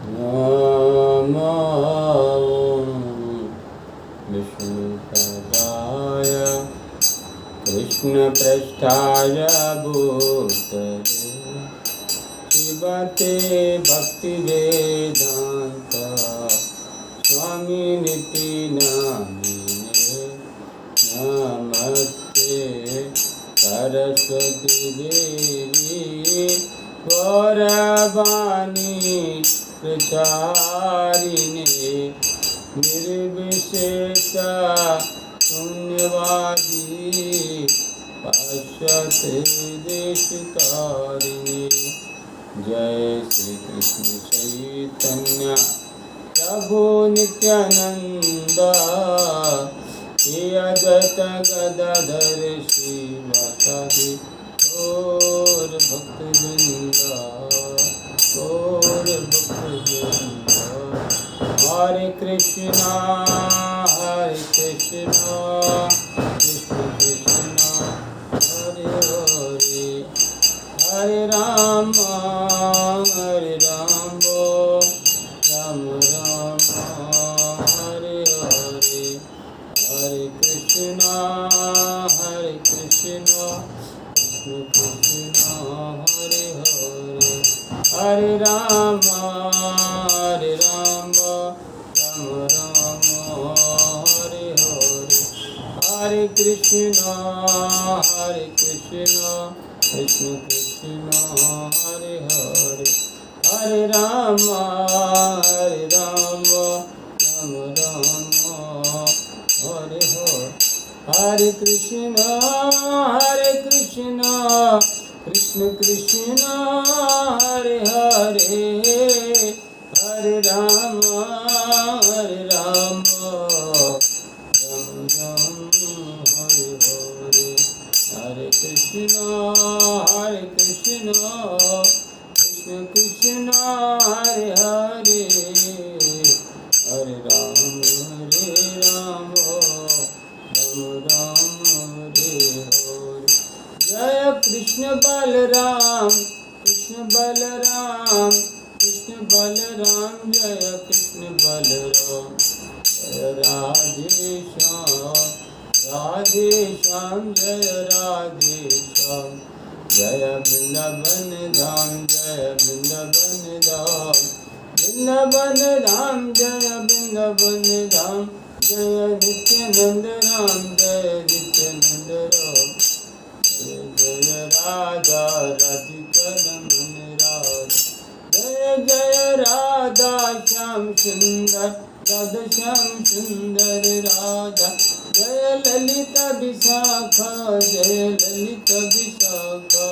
नमो विष्णुपदाय कृष्णपृष्ठाय भूतले श्रीमते भक्तिवेदांत स्वामिनिति नामिने नमस्ते सरस्वती देवी गौरवाणी प्रचारिणे निर्विशेष शून्यवादी पाश्चात्य देशतारिणे। जय श्री कृष्ण चैतन्य प्रभु नित्यानंद श्री अद्वैत गदाधर श्रीवासादि गौर भक्तवृंद गौर भक्तवृंद। हरे कृष्णा कृष्ण कृष्ण हरे हरे हरे राम राम राम हरे हरे हरे कृष्णा कृष्ण कृष्ण हरे हरे हरे राम राम राम हरे हरे हरे कृष्ण कृष्ण कृष्ण हरे हरे हरे राम राम राम हरे हरे हरे कृष्ण कृष्ण कृष्ण हरे हरे हरे राम राम राम हरे हरे हरे कृष्ण कृष्ण कृष्ण हरे हरे हरे राम राम राम हरे हरे। जय कृष्ण बलराम कृष्ण बलराम जय कृष्ण बलराम जय राधे श्याम जय राधे श्याम जय वृंदावन धाम जय वृंदावन धाम जय वृंदावन धाम जय नित्यानंद राम जय नित्यानंद राम जय जय राधा राधिका रमण राधा जय जय राधा श्याम सुंदर राधा श्याम सुंदर राधा जय ललिता विशाखा जय ललिता विशाखा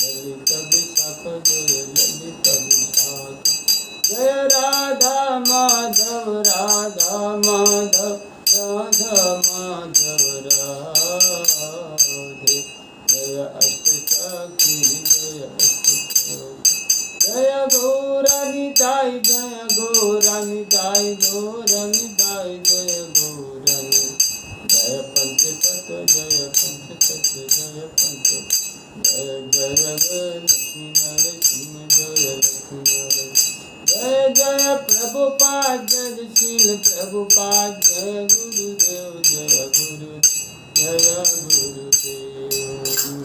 ललिता विशाखा जय ललिता विशाखा जय राधा माधव राधा माधव राधे जय अष्टसखी जय अष्टसखी जय गौरानिताय जय गौरानिताय गौरानिताय जय गौरानि जय पंचतत्व जय पंचतत्व जय पंच जय जय लक्ष्मी नरसिंह जय लक्ष्मी नरसिंह जय जय प्रभुपाद जय शील प्रभुपाद जय गुरुदेव जय गुरुदेव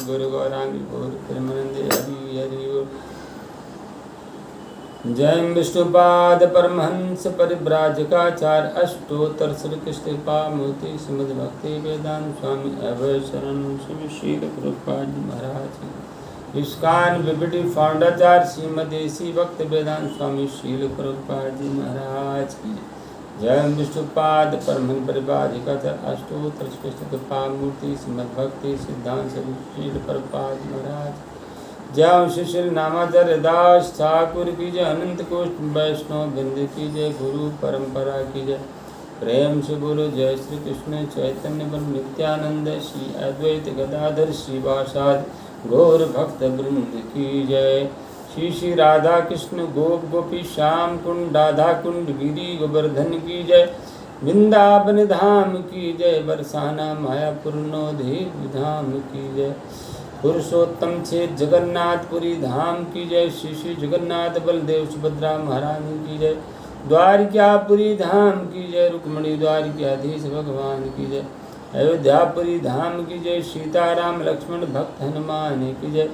गुरु गौरांगी गौर प्रेमानंदे हरि हरि बोल। जय विष्णुपाद परमहंस परिव्राजकाचार्य अष्टोत्तर श्री कृष्ण पामूर्ति श्रीमद् भक्ति वेदांत स्वामी अभय शरण श्री शील प्रभुपाद महाराज इस्कान विभिटी फाउंडाचार्य श्रीमदेशी भक्त वेदांत स्वामी शील प्रभुपाद जी महाराज की जय विष्णुपाद परमहंस परिव्राजकाचार्य अष्टोत्तर श्री कृष्ण पामूर्ति श्रीमद् भक्ति सिद्धांत श्री शील प्रभुपाद महाराज जय शिशिर नामाचार्य दास ठाकुर की जय अनंत कोष्ठ वैष्णव बिंद की जय गुरु परंपरा की जय प्रेम से बोलो जय श्री कृष्ण चैतन्य ब्रह्म नित्यानंद श्री अद्वैत गदाधर श्रीवासादि गौर भक्त वृंद की जय श्री श्री राधा कृष्ण गोप गोपी श्याम कुंड राधा कुंड गिरी गोवर्धन की जय वृंदावन धाम की जय बरसाना मायापुर नवदेव धाम की जय पुरुषोत्तम छेद जगन्नाथपुरी धाम की जय। श्री श्री जगन्नाथ बलदेव सुभद्रा महारानी की जय। द्वारिकापुरी धाम की जय। रुक्मणी द्वारिकाधीश भगवान की जय। अयोध्यापुरी धाम की जय। सीताराम लक्ष्मण भक्त हनुमान की जय।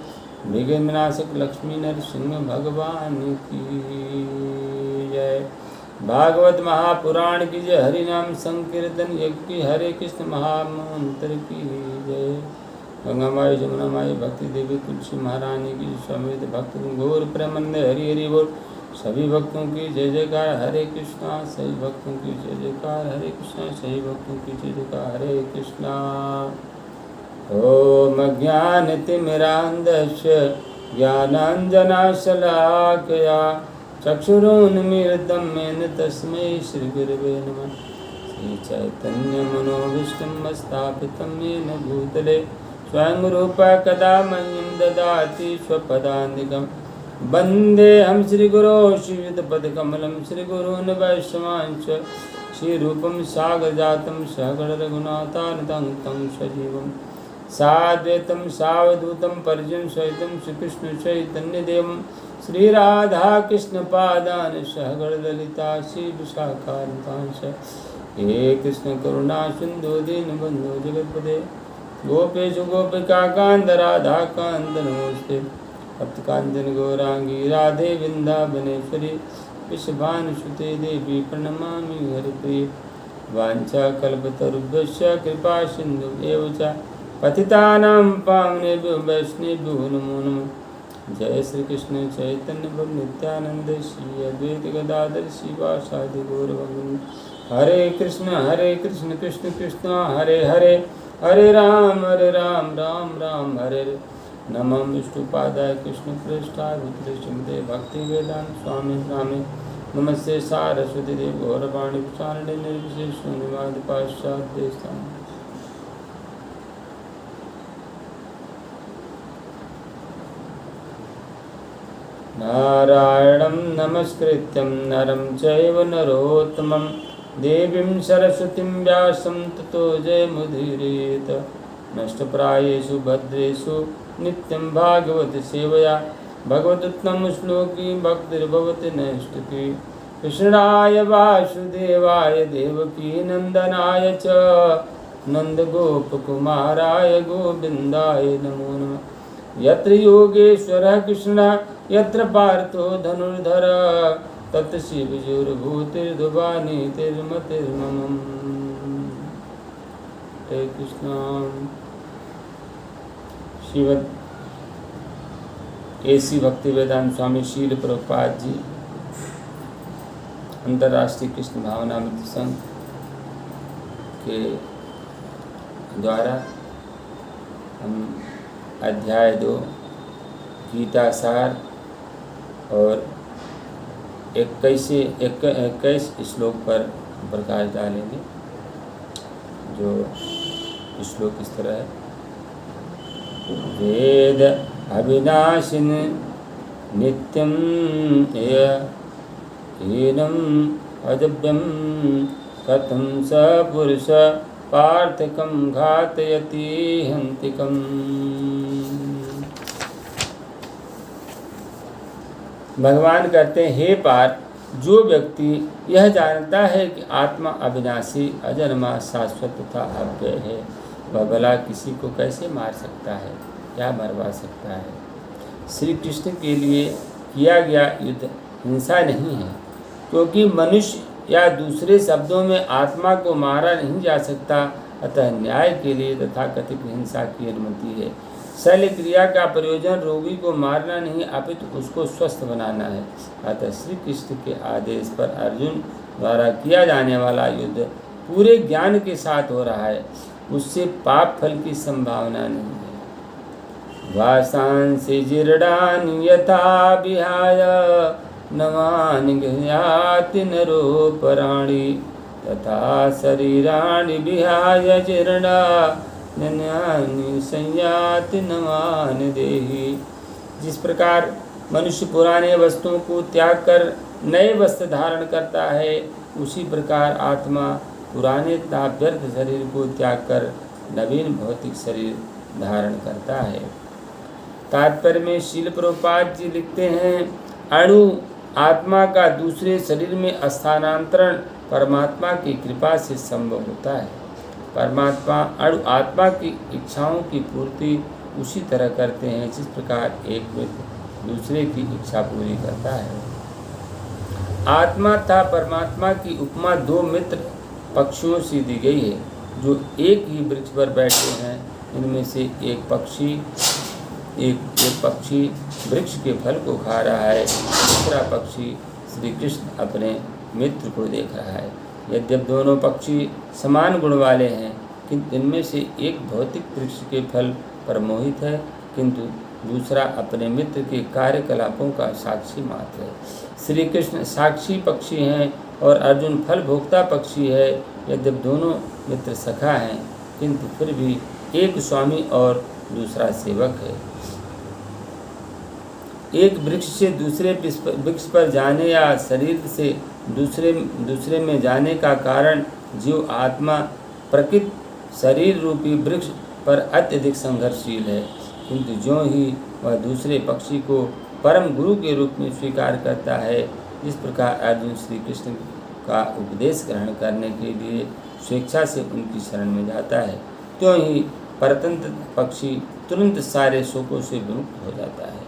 विघ्न विनाशक लक्ष्मी नरसिंह भगवान की जय। भागवत महापुराण की जय। हरि नाम संकीर्तन यज्ञ की हरे कृष्ण महामंत्र की जय। गंगा माई जमुना माई भक्ति देवी तुलसी महारानी की समेत भक्त घोर प्रेमंद हरि हरि बोल। सभी भक्तों की जय जयकार हरे कृष्णा। सभी भक्तों की जय जयकार हरे कृष्णा। सभी भक्तों की जय जयकार हरे कृष्णा। ओम ज्ञानतिमिरान्धस्य ज्ञानाञ्जनशलाकया चक्षुरुन्मीलितं येन तस्मै श्रीगुरवे नमः। श्रीचैतन्यमनोभीष्टं स्थापितं येन भूतले स्वयं रूपः कदा मह्यं ददाति स्वपदान्तिकं। वन्देऽहं श्रीगुरो श्रीयुतपदकमलं श्रीगुरून् वैष्णवांश्च श्रीरूपं सागरजातं सहगण रघुनाथान्वितं तं सजीवं साद्वैतं सावधूतं परिजन सहितं श्रीकृष्ण चैतन्यदेवं श्रीराधाकृष्णपादान् सहगण ललिता श्रीविशाखान्वितांश्च। हे कृष्ण करुणा सिन्धु दीनबन्धो जगत्पते गोपेषु गोपिकाकान्त राधाकान्त नमोऽस्ते। तप्तकाञ्चन गौरांगी राधे वृन्दावनेश्वरी विश्वभानुसुते देवी प्रणमामि हरिप्रिये। वाञ्छाकल्पतरुभ्यश्च कृपा सिन्धुभ्येव च पतितानां पावनेभ्यो वैष्णवेभ्यो नमो नमः। जय श्री कृष्ण चैतन्य प्रभु नित्यानंद श्री अद्वैत गदाधर शिवासादि गौरभक्त। हरे कृष्ण कृष्ण कृष्ण हरे हरे हरे राम राम राम हरे हरे। नमः विष्णुपादाय कृष्ण प्रेष्ठाय भूतले श्रीमते भक्ति वेदांत स्वामी स्वामी नमस्ते सारस्वती देव गौरवाणी प्रचारणे निर्विशेष शून्यवाद पाश्चात्य स्थान। नारायणं नमस्कृत्यं नरं चैव नरोत्तमं देवीं सरस्वतीं व्यासं ततो जयमुदीरयेत्। नष्टप्रायेषु भद्रेषु नित्यं भागवत सेवया भगवदुत्तम श्लोकी भक्तिर्भवति नैष्टिकी। कृष्णाय वासुदेवाय देवकी नंदनाय च नन्दगोपकुमाराय गोविन्दाय नमो नमः। यत्र योगेश्वरः कृष्णः यत्र पार्थो धनुर्धर तत् शिवयोर्भूतिर्ध्रुवानीतिर्मतिर्मम। हरे कृष्ण। श्रीमद एसी भक्ति वेदांत स्वामी शील प्रभुपाद जी अंतर्राष्ट्रीय कृष्ण भावनामृत संघ के द्वारा हम अध्याय 2 गीता सार और 21 श्लोक पर प्रकाश डालेंगे। जो श्लोक इस तरह है। वेद अविनाशिन नित्यं हीनम् अजभ्यं कथं स पुरुष पार्थकं घातयति हन्तिकम्। भगवान कहते हैं, हे पार्थ, जो व्यक्ति यह जानता है कि आत्मा अविनाशी अजन्मा शाश्वत तथा अव्यय है, वह भला किसी को कैसे मार सकता है या मरवा सकता है। श्री कृष्ण के लिए किया गया युद्ध हिंसा नहीं है, क्योंकि मनुष्य या दूसरे शब्दों में आत्मा को मारा नहीं जा सकता। अतः न्याय के लिए तथाकथित हिंसा की अनुमति है। शल्य क्रिया का प्रयोजन रोगी को मारना नहीं अपितु उसको स्वस्थ बनाना है। अतः श्री कृष्ण के आदेश पर अर्जुन द्वारा किया जाने वाला युद्ध पूरे ज्ञान के साथ हो रहा है, उससे पाप फल की संभावना नहीं है। वासांसि जीर्णानि यथा विहाय नवानि गृह्णाति नरोपराणि तथा शरीराणि विहाय जीर्णानि संयाति नवानि देहि। जिस प्रकार मनुष्य पुराने वस्तुओं को त्याग कर नए वस्त्र धारण करता है, उसी प्रकार आत्मा पुराने व्यर्थ शरीर को त्याग कर नवीन भौतिक शरीर धारण करता है। तात्पर्य में श्रील प्रभुपाद जी लिखते हैं, अणु आत्मा का दूसरे शरीर में स्थानांतरण परमात्मा की कृपा से संभव होता है। परमात्मा अणु आत्मा की इच्छाओं की पूर्ति उसी तरह करते हैं जिस प्रकार एक मित्र दूसरे की इच्छा पूरी करता है। आत्मा तथा परमात्मा की उपमा दो मित्र पक्षियों से दी गई है जो एक ही वृक्ष पर बैठे हैं। इनमें से एक पक्षी वृक्ष के फल को खा रहा है, दूसरा पक्षी श्री कृष्ण अपने मित्र को देख रहा है। यद्यपि दोनों पक्षी समान गुण वाले हैं, किंतु इनमें से एक भौतिक वृक्ष के फल पर मोहित है, किंतु दूसरा अपने मित्र के कार्यकलापों का साक्षी मात्र है। श्री कृष्ण साक्षी पक्षी हैं और अर्जुन फल भोक्ता पक्षी है। यद्यपि दोनों मित्र सखा हैं, किंतु फिर भी एक स्वामी और दूसरा सेवक है। एक वृक्ष से दूसरे वृक्ष पर जाने या शरीर से दूसरे में जाने का कारण जीव आत्मा प्रकृत शरीर रूपी वृक्ष पर अत्यधिक संघर्षशील है, किंतु ज्यों ही वह दूसरे पक्षी को परम गुरु के रूप में स्वीकार करता है, जिस प्रकार अर्जुन श्री कृष्ण का उपदेश ग्रहण करने के लिए स्वेच्छा से उनकी शरण में जाता है, त्यों ही परतंत्र पक्षी तुरंत सारे शोकों से विमुक्त हो जाता है।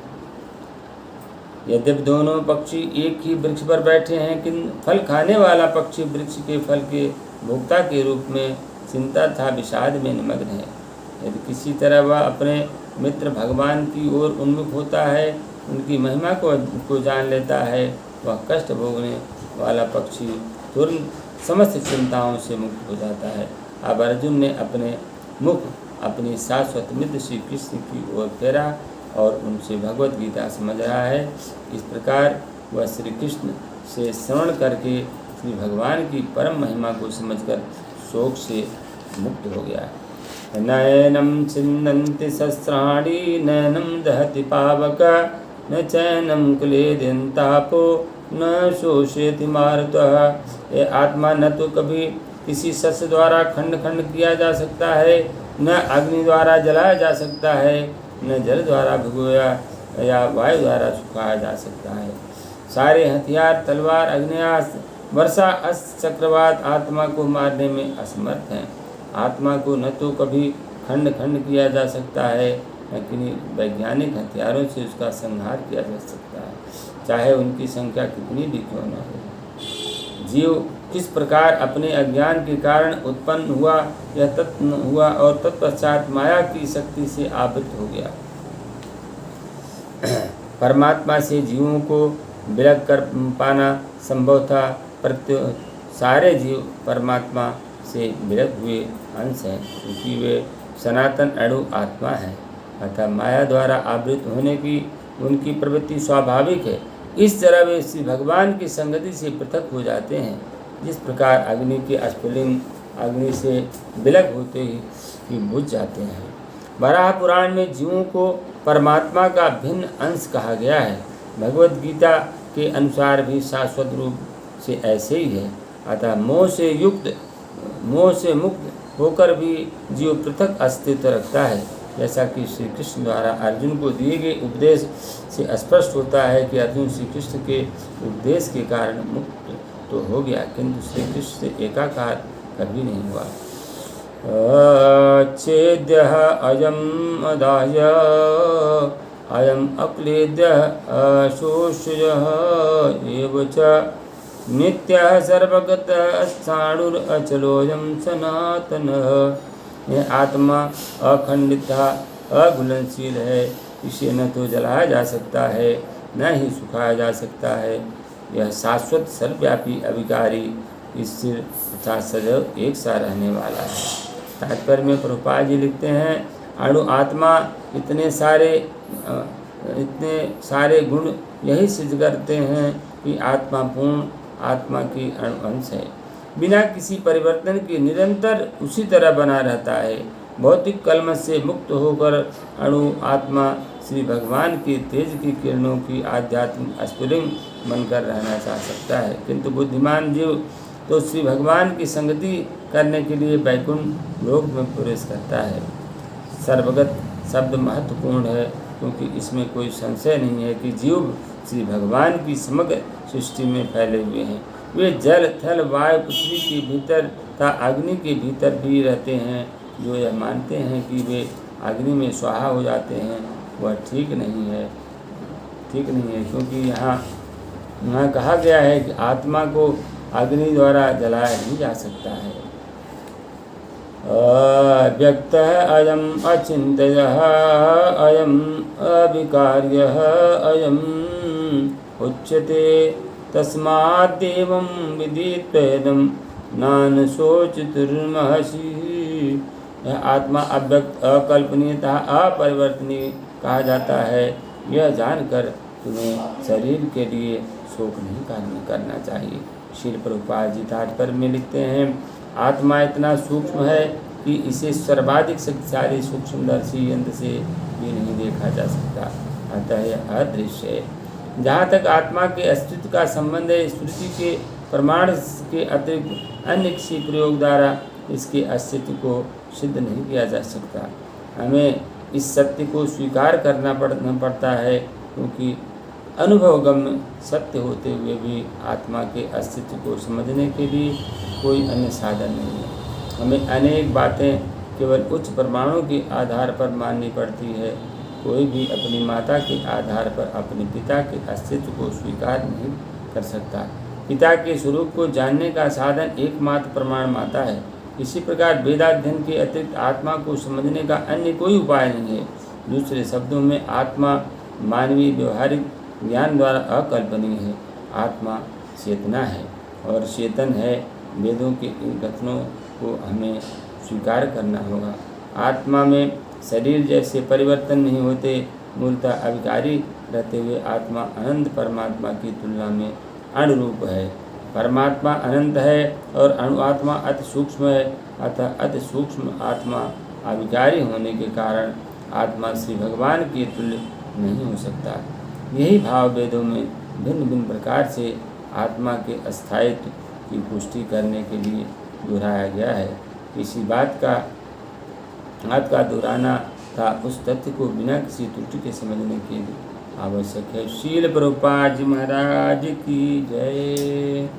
यद्यपि दोनों पक्षी एक ही वृक्ष पर बैठे हैं, किंतु फल खाने वाला पक्षी वृक्ष के फल के भोक्ता के रूप में चिंता तथा विषाद में निमग्न है। यदि किसी तरह वह अपने मित्र भगवान की ओर उन्मुख होता है, उनकी महिमा को जान लेता है, वह कष्ट भोगने वाला पक्षी तुरंत समस्त चिंताओं से मुक्त हो जाता है। अब अर्जुन ने अपने मुख अपनी शाश्वत मित्र श्री कृष्ण की ओर फेरा और उनसे भगवत गीता समझ रहा है। इस प्रकार वह श्री कृष्ण से श्रवण करके श्री भगवान की परम महिमा को समझकर शोक से मुक्त हो गया। नयनम छिन्दन्ति शस्त्राणि नयनम दहति पावक न चैनम क्लेदयन्तापो न शोषयति मारुतः। ये आत्मा न तो कभी किसी शस्त्र द्वारा खंड खंड किया जा सकता है, न अग्नि द्वारा जलाया जा सकता है, न जल द्वारा भिगोया या वायु द्वारा सुखाया जा सकता है। सारे हथियार तलवार अग्न्यास्त्र वर्षा अस्त्र चक्रवात आत्मा को मारने में असमर्थ हैं। आत्मा को न तो कभी खंड खंड किया जा सकता है, न किन्हीं वैज्ञानिक हथियारों से उसका संहार किया जा सकता है, चाहे उनकी संख्या कितनी भी क्यों न हो। जीव किस प्रकार अपने अज्ञान के कारण उत्पन्न हुआ या तत्व हुआ और तत्पश्चात माया की शक्ति से आवृत हो गया। परमात्मा से जीवों को विलग कर पाना संभव था, परंतु सारे जीव परमात्मा से विलग हुए अंश हैं, क्योंकि वे सनातन अणु आत्मा हैं। अतः माया द्वारा आवृत होने की उनकी प्रवृत्ति स्वाभाविक है। इस तरह वे श्री भगवान की संगति से पृथक हो जाते हैं, जिस प्रकार अग्नि के स्फुलिंग अग्नि से विलग होते ही बुझ जाते हैं। वराह पुराण में जीवों को परमात्मा का भिन्न अंश कहा गया है। भगवत गीता के अनुसार भी शाश्वत रूप से ऐसे ही है। अतः मोह से मुक्त होकर भी जीव पृथक अस्तित्व रखता है, जैसा कि श्री कृष्ण द्वारा अर्जुन को दिए गए उपदेश से स्पष्ट होता है कि अर्जुन श्री कृष्ण के उपदेश के कारण मुक्त तो हो गया, किंतु श्री कृष्ण से एकाकार कभी नहीं हुआ। अच्छेद्यः अयम् अदाह्य अयम् अक्लेद्यः अशोष्यः एव च नित्यः सर्वगतः स्थाणुरचलोऽयं सनातनः। यह आत्मा अखंडित अघुलनशील है, इसे न तो जलाया जा सकता है न ही सुखाया जा सकता है। यह शाश्वत सर्वव्यापी अविकारी स्थिर तथा सदैव एक सा रहने वाला है। तात्पर्य में प्रभुपाद जी लिखते हैं, अणु आत्मा इतने सारे गुण यही सिद्ध करते हैं कि आत्मा पूर्ण आत्मा की अणु अंश है, बिना किसी परिवर्तन के निरंतर उसी तरह बना रहता है। भौतिक कलमश से मुक्त होकर अणु आत्मा श्री भगवान के तेज की किरणों की आध्यात्मिक स्फुलिंग बनकर रहना चाह सकता है, किंतु बुद्धिमान जीव तो श्री भगवान की संगति करने के लिए वैकुंठ लोक में प्रवेश करता है। सर्वगत शब्द महत्वपूर्ण है। क्योंकि इसमें कोई संशय नहीं है कि जीव श्री भगवान की समग्र सृष्टि में फैले हुए हैं। वे जल, थल, वायु, पृथ्वी के भीतर तथा अग्नि के भीतर भी रहते हैं। जो यह मानते हैं कि वे अग्नि में स्वाहा हो जाते हैं, वह ठीक नहीं है, क्योंकि यहाँ कहा गया है कि आत्मा को अग्नि द्वारा जलाया नहीं जा सकता है। अव्यक्तः अयम् अचिन्त्यः अयम् अविकार्यः अयम् उच्यते तस्माद्देवं विदित्वेदं नान शोचितुर्महसि। यह आत्मा अव्यक्त, अकल्पनीय तथा अपरिवर्तनीय कहा जाता है। यह जानकर तुम्हें शरीर के लिए शोक नहीं करना चाहिए। श्रील प्रभुपाद जी तात्पर्य में लिखते हैं, आत्मा इतना सूक्ष्म है कि इसे सर्वाधिक शक्तिशाली सूक्ष्मदर्शी यंत्र से भी नहीं देखा जा सकता, अतः यह अदृश्य है। जहाँ तक आत्मा के अस्तित्व का संबंध है, स्मृति के प्रमाण के अतिरिक्त अन्य किसी प्रयोग द्वारा इसके अस्तित्व को सिद्ध नहीं किया जा सकता। हमें इस सत्य को स्वीकार करना पड़ता है, क्योंकि अनुभवगम्य सत्य होते हुए भी आत्मा के अस्तित्व को समझने के लिए कोई अन्य साधन नहीं है। हमें अनेक बातें केवल उच्च प्रमाणों के आधार पर माननी पड़ती है। कोई भी अपनी माता के आधार पर अपने पिता के अस्तित्व को स्वीकार नहीं कर सकता। पिता के स्वरूप को जानने का साधन एकमात्र प्रमाण माता है। इसी प्रकार वेदाध्ययन के अतिरिक्त आत्मा को समझने का अन्य कोई उपाय नहीं है। दूसरे शब्दों में आत्मा मानवीय व्यवहारिक ज्ञान द्वारा अकल्पनीय है। आत्मा चेतना है और चेतन है। वेदों के इन कथनों को हमें स्वीकार करना होगा। आत्मा में शरीर जैसे परिवर्तन नहीं होते, मूलतः अविकारी रहते हुए आत्मा अनंत परमात्मा की तुलना में अणुरूप है। परमात्मा अनंत है और अणु आत्मा अति सूक्ष्म है, अतः अति सूक्ष्म आत्मा अविकारी होने के कारण आत्मा श्री भगवान के तुल्य नहीं हो सकता। यही भाव वेदों में भिन्न भिन्न प्रकार से आत्मा के अस्थायित्व की पुष्टि करने के लिए दोहराया गया है। इसी बात का दोहराना था उस तथ्य को बिना किसी त्रुटि के समझने के लिए आवश्यक है। श्रील प्रभुपाद जी महाराज की जय।